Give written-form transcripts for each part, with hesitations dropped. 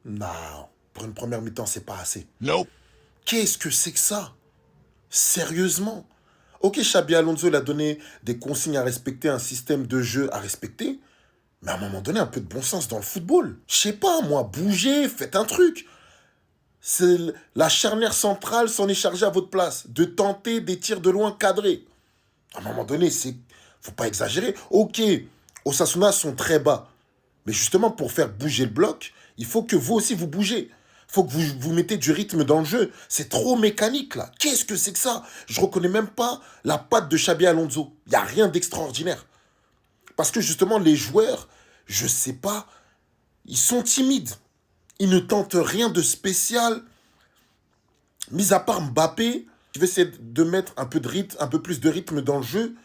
Non, pour une première mi-temps, c'est pas assez. Nope. Qu'est-ce que c'est que ça? Sérieusement? Ok, Xabi Alonso, il a donné des consignes à respecter, un système de jeu à respecter, mais à un moment donné, un peu de bon sens dans le football. Je sais pas, moi, bougez, faites un truc. C'est la charnière centrale s'en est chargée à votre place, de tenter des tirs de loin cadrés. À un moment donné, faut pas exagérer. Ok, Osasuna sont très bas, mais justement pour faire bouger le bloc, il faut que vous aussi vous bougez. Il faut que vous mettez du rythme dans le jeu. C'est trop mécanique là. Qu'est-ce que c'est que ça? Je reconnais même pas la patte de Xabi Alonso. Il y a rien d'extraordinaire. Parce que justement les joueurs, je sais pas, ils sont timides. Ils ne tentent rien de spécial. Mis à part Mbappé, qui veut essayer de mettre un peu de rythme, un peu plus de rythme dans le jeu.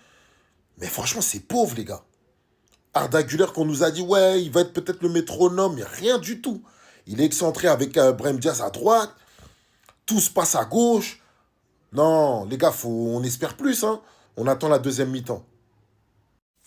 Mais franchement, c'est pauvre, les gars. Arda Güler, qu'on nous a dit, ouais, il va être peut-être le métronome, mais rien du tout. Il est excentré avec Brahim Diaz à droite. Tout se passe à gauche. Non, les gars, on espère plus, hein. On attend la deuxième mi-temps.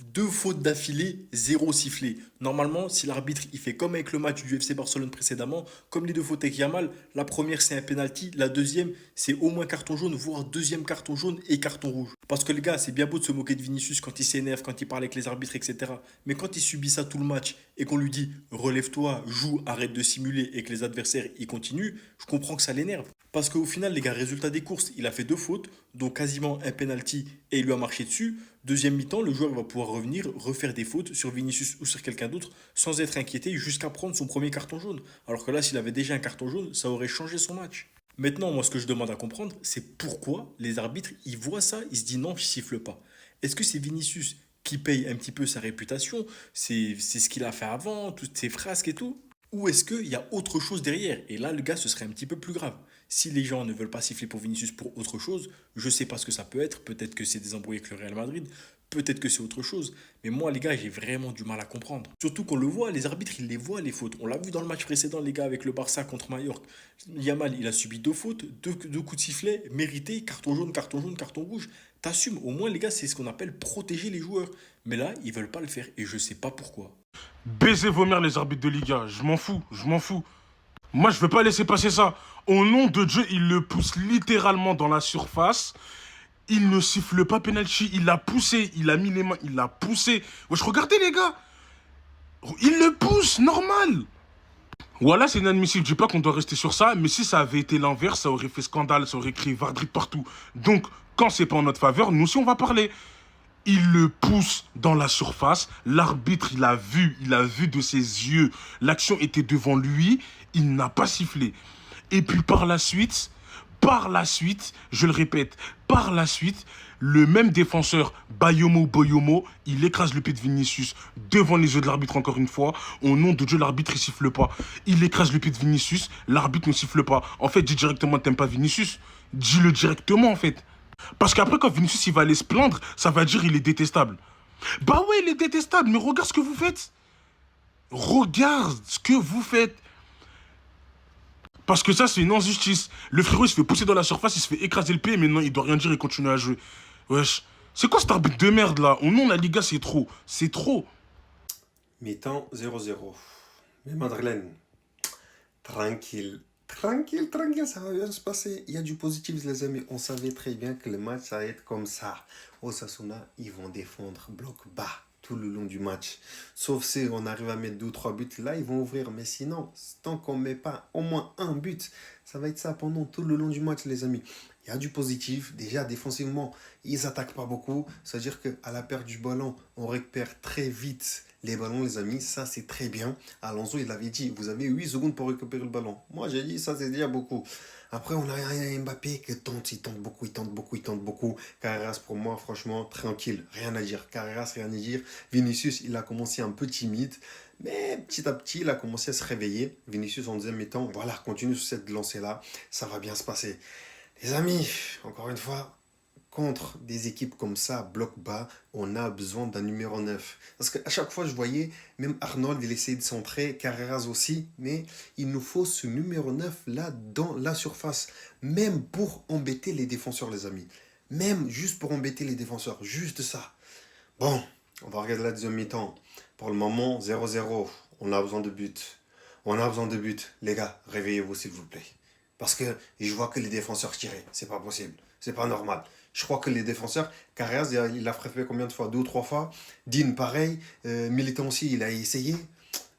Deux fautes d'affilée, zéro sifflé. Normalement, si l'arbitre il fait comme avec le match du FC Barcelone précédemment, comme les deux fautes avec Yamal, la première c'est un penalty, la deuxième c'est au moins carton jaune, voire deuxième carton jaune et carton rouge. Parce que les gars, c'est bien beau de se moquer de Vinicius quand il s'énerve, quand il parle avec les arbitres, etc. Mais quand il subit ça tout le match et qu'on lui dit relève-toi, joue, arrête de simuler et que les adversaires y continuent, je comprends que ça l'énerve. Parce qu'au final, les gars, résultat des courses, il a fait deux fautes, donc quasiment un penalty et il lui a marché dessus. Deuxième mi-temps, le joueur va pouvoir revenir, refaire des fautes sur Vinicius ou sur quelqu'un d'autre sans être inquiété jusqu'à prendre son premier carton jaune. Alors que là, s'il avait déjà un carton jaune, ça aurait changé son match. Maintenant, moi, ce que je demande à comprendre, c'est pourquoi les arbitres, ils voient ça, ils se disent non, je siffle pas. Est-ce que c'est Vinicius qui paye un petit peu sa réputation? C'est ce qu'il a fait avant, toutes ses frasques et tout? Ou est-ce qu'il y a autre chose derrière? Et là, le gars, ce serait un petit peu plus grave. Si les gens ne veulent pas siffler pour Vinicius pour autre chose, je sais pas ce que ça peut être. Peut-être que c'est des embrouilles avec le Real Madrid. Peut-être que c'est autre chose. Mais moi, les gars, j'ai vraiment du mal à comprendre. Surtout qu'on le voit, les arbitres, ils les voient, les fautes. On l'a vu dans le match précédent, les gars, avec le Barça contre Mallorca. Yamal, il a subi deux fautes, deux coups de sifflet mérités, carton jaune, carton jaune, carton rouge. T'assumes. Au moins, les gars, c'est ce qu'on appelle protéger les joueurs. Mais là, ils veulent pas le faire et je sais pas pourquoi. Baiser vos mères, les arbitres de Liga. Je m'en fous, je m'en fous. Moi, je vais pas laisser passer ça. Au nom de Dieu, il le pousse littéralement dans la surface. Il ne siffle pas penalty. Il l'a poussé. Il a mis les mains. Il l'a poussé. Wesh, regardez, les gars. Il le pousse, normal. Voilà, c'est inadmissible. Je dis pas qu'on doit rester sur ça, mais si ça avait été l'inverse, ça aurait fait scandale, ça aurait créé Vardrit partout. Donc, quand c'est pas en notre faveur, nous aussi on va parler. Il le pousse dans la surface. L'arbitre, il a vu de ses yeux. L'action était devant lui. Il n'a pas sifflé. Et puis par la suite, je le répète, par la suite, le même défenseur, Bayomo Boyomo, il écrase le pied de Vinicius devant les yeux de l'arbitre encore une fois. Au nom de Dieu, l'arbitre, il siffle pas. Il écrase le pied de Vinicius, l'arbitre ne siffle pas. En fait, dis directement, t'aimes pas Vinicius. Dis-le directement, en fait. Parce qu'après, quand Vinicius il va aller se plaindre, ça va dire il est détestable. Bah ouais, il est détestable, mais regarde ce que vous faites. Regarde ce que vous faites. Parce que ça, c'est une injustice. Le frérot, il se fait pousser dans la surface, il se fait écraser le pied, mais non, il doit rien dire et continue à jouer. Wesh. C'est quoi cet arbitre de merde là? Au nom de la Liga, c'est trop. C'est trop. Mi-temps 0-0. Mais Madeleine, tranquille. Tranquille, tranquille, ça va bien se passer. Il y a du positif, les amis. On savait très bien que le match, ça va être comme ça. Osasuna, ils vont défendre bloc bas tout le long du match. Sauf si on arrive à mettre 2 ou 3 buts, là, ils vont ouvrir. Mais sinon, tant qu'on ne met pas au moins un but, ça va être ça pendant tout le long du match, les amis. Il y a du positif. Déjà, défensivement, ils attaquent pas beaucoup. C'est-à-dire qu'à la perte du ballon, on récupère très vite les ballons, les amis. Ça, c'est très bien. Alonso, il avait dit, vous avez 8 secondes pour récupérer le ballon. Moi, j'ai dit, ça, c'est déjà beaucoup. Après, on a un Mbappé qui tente, il tente beaucoup, il tente beaucoup, il tente beaucoup. Carreras, pour moi, franchement, tranquille. Rien à dire. Carreras, rien à dire. Vinicius, il a commencé un peu timide. Mais petit à petit, il a commencé à se réveiller. Vinicius, en deuxième mi-temps, voilà, continue sur cette lancée-là. Ça va bien se passer. Les amis, encore une fois, contre des équipes comme ça, bloc bas, on a besoin d'un numéro 9. Parce qu'à chaque fois, je voyais, même Arnold, il essayait de centrer, Carreras aussi, mais il nous faut ce numéro 9 là dans la surface, même pour embêter les défenseurs, les amis. Même juste pour embêter les défenseurs, juste ça. Bon, on va regarder la deuxième mi-temps. Pour le moment, 0-0, on a besoin de buts. On a besoin de buts. Les gars, réveillez-vous s'il vous plaît. Parce que je vois que les défenseurs tiraient. C'est pas possible. C'est pas normal. Je crois que les défenseurs, Carreras, il a frappé combien de fois? 2 ou 3 fois. Dean, pareil. Militant aussi, il a essayé.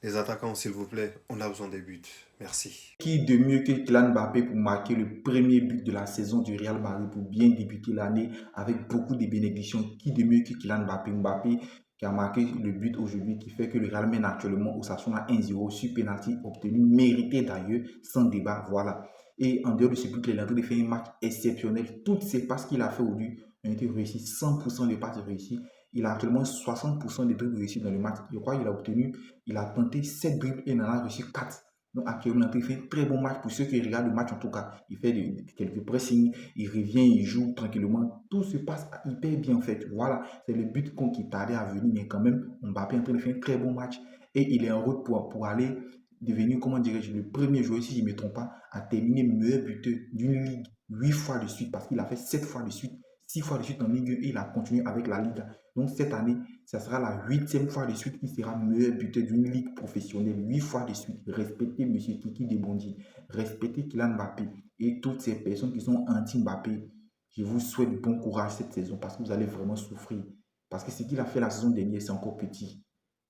Les attaquants, s'il vous plaît, on a besoin des buts. Merci. Qui de mieux que Kylian Mbappé pour marquer le premier but de la saison du Real Madrid pour bien débuter l'année avec beaucoup de bénédictions? Qui de mieux que Kylian Mbappé? Mbappé qui a marqué le but aujourd'hui qui fait que le Real mène actuellement au Osasuna 1-0 sur penalty obtenu, mérité d'ailleurs, sans débat, voilà. Et en dehors de ce but, il est en train de faire un match exceptionnel. Toutes ces passes qu'il a fait aujourd'hui ont été réussies, 100% des passes réussies. Il a actuellement 60% des dribbles réussis dans le match. Je crois qu'il a obtenu, il a tenté 7 dribbles et il en a réussi 4. Donc actuellement, il fait un très bon match pour ceux qui regardent le match en tout cas. Il fait quelques pressings, il revient, il joue tranquillement. Tout se passe hyper bien en fait. Voilà, c'est le but qui tardait à venir, mais quand même, Mbappé est en train de faire un très bon match. Et il est en route pour aller devenir, comment dirais-je, le premier joueur, si je ne me trompe pas, à terminer meilleur buteur d'une ligue 8 fois de suite, parce qu'il a fait 7 fois de suite, 6 fois de suite en Ligue 1 et il a continué avec la Ligue. Donc cette année, ça sera la 8e fois de suite qu'il sera meilleur buteur d'une ligue professionnelle. 8 fois de suite. Respectez M. Kiki Debondi. Respectez Kylian Mbappé. Et toutes ces personnes qui sont anti-Mbappé, je vous souhaite bon courage cette saison parce que vous allez vraiment souffrir. Parce que ce qu'il a fait la saison dernière, c'est encore petit.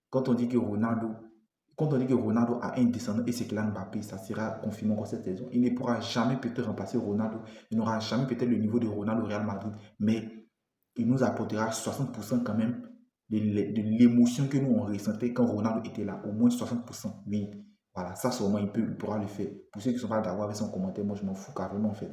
Quand on dit que Ronaldo a un descendant et c'est Kylian Mbappé, ça sera confirmé encore cette saison. Il ne pourra jamais peut-être remplacer Ronaldo. Il n'aura jamais peut-être le niveau de Ronaldo au Real Madrid. Mais il nous apportera 60% quand même de l'émotion que nous on ressentait quand Ronaldo était là. Au moins 60%. Oui, voilà, ça seulement il pourra le faire. Pour ceux qui ne sont pas d'accord avec son commentaire, moi je m'en fous carrément en fait.